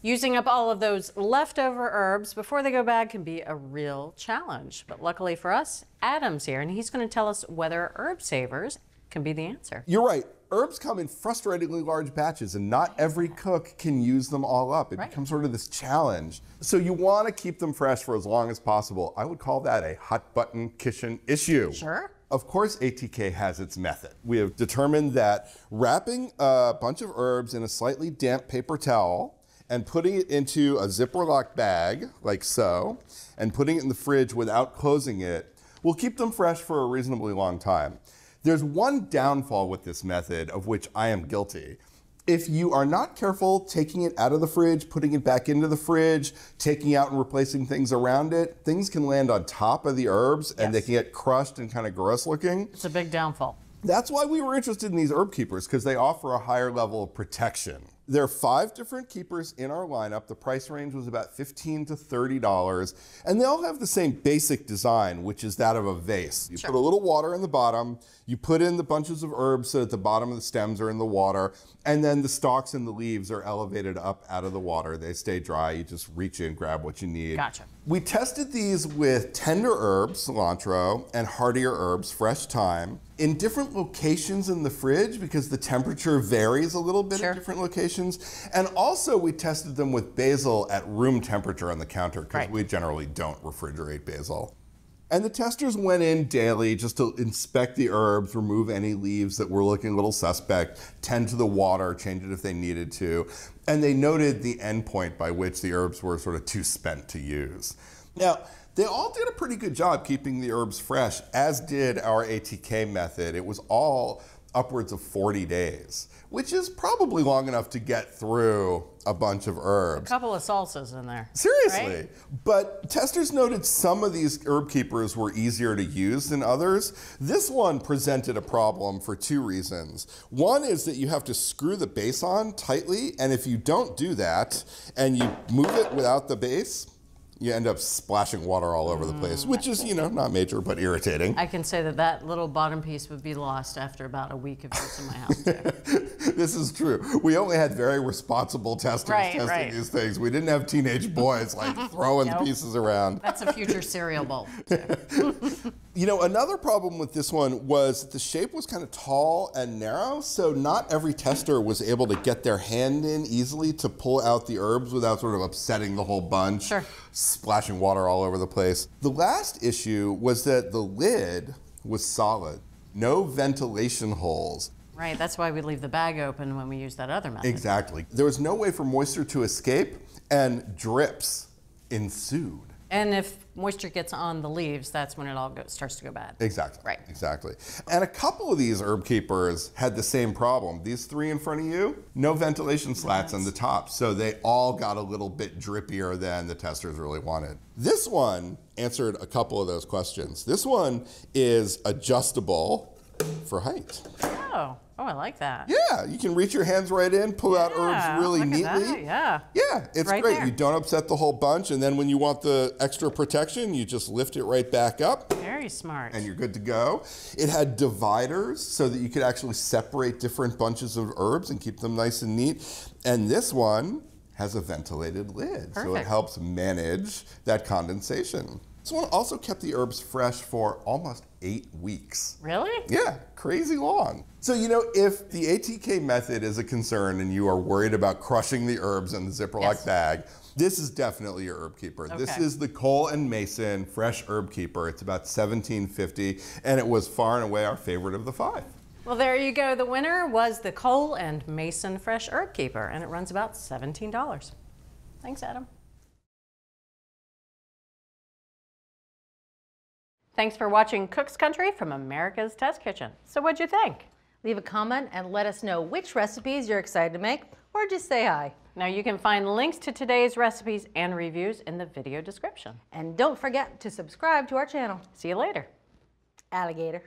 Using up all of those leftover herbs before they go bad can be a real challenge. But luckily for us, Adam's here, and he's going to tell us whether herb savers can be the answer. You're right. Herbs come in frustratingly large batches, and not every cook can use them all up. It becomes sort of this challenge. So you want to keep them fresh for as long as possible. I would call that a hot button kitchen issue. Sure. Of course, ATK has its method. We have determined that wrapping a bunch of herbs in a slightly damp paper towel and putting it into a Ziploc bag, like so, and putting it in the fridge without closing it will keep them fresh for a reasonably long time. There's one downfall with this method, of which I am guilty. If you are not careful taking it out of the fridge, putting it back into the fridge, taking out and replacing things around it, things can land on top of the herbs and they can get crushed and kind of gross looking. It's a big downfall. That's why we were interested in these herb keepers, because they offer a higher level of protection. There are 5 different keepers in our lineup. The price range was about $15 to $30, and they all have the same basic design, which is that of a vase. You put a little water in the bottom, you put in the bunches of herbs so that the bottom of the stems are in the water, and then the stalks and the leaves are elevated up out of the water. They stay dry. You just reach in, grab what you need. Gotcha. We tested these with tender herbs, cilantro, and hardier herbs, fresh thyme, in different locations in the fridge because the temperature varies a little bit at different locations. And also we tested them with basil at room temperature on the counter because we generally don't refrigerate basil. And the testers went in daily just to inspect the herbs, remove any leaves that were looking a little suspect, tend to the water, change it if they needed to. And they noted the end point by which the herbs were sort of too spent to use. Now, they all did a pretty good job keeping the herbs fresh, as did our ATK method. It was all upwards of 40 days, which is probably long enough to get through a bunch of herbs. A couple of salsas in there. Seriously. Right? But testers noted some of these herb keepers were easier to use than others. This one presented a problem for 2 reasons. One is that you have to screw the base on tightly, and if you don't do that and you move it without the base, you end up splashing water all over the place, which is, you know, not major, but irritating. I can say that that little bottom piece would be lost after about a week of use in my house, too. This is true. We only had very responsible testers testing these things. We didn't have teenage boys like throwing pieces around. That's a future cereal bowl. You know, another problem with this one was that the shape was kind of tall and narrow, so not every tester was able to get their hand in easily to pull out the herbs without sort of upsetting the whole bunch, splashing water all over the place. The last issue was that the lid was solid, no ventilation holes. Right, that's why we leave the bag open when we use that other method. Exactly. There was no way for moisture to escape, and drips ensued. And if moisture gets on the leaves, that's when it all starts to go bad. Exactly. Right. Exactly. And a couple of these herb keepers had the same problem. These 3 in front of you, no ventilation slats on the top, so they all got a little bit drippier than the testers really wanted. This one answered a couple of those questions. This one is adjustable for height. Oh, I like that. Yeah, you can reach your hands right in, pull out herbs really neatly. Yeah, it's right great. there. You don't upset the whole bunch, and then when you want the extra protection, you just lift it right back up. Very smart. And you're good to go. It had dividers so that you could actually separate different bunches of herbs and keep them nice and neat. And this one has a ventilated lid, so it helps manage that condensation. This one also kept the herbs fresh for almost 8 weeks. Really? Yeah, crazy long. So, you know, if the ATK method is a concern and you are worried about crushing the herbs in the Ziploc bag, this is definitely your herb keeper. This is the Cole & Mason Fresh Herb Keeper. It's about $17.50, and it was far and away our favorite of the 5. Well, there you go. The winner was the Cole & Mason Fresh Herb Keeper, and it runs about $17. Thanks, Adam. Thanks for watching Cook's Country from America's Test Kitchen. So what'd you think? Leave a comment and let us know which recipes you're excited to make, or just say hi. Now you can find links to today's recipes and reviews in the video description. And don't forget to subscribe to our channel. See you later. Alligator.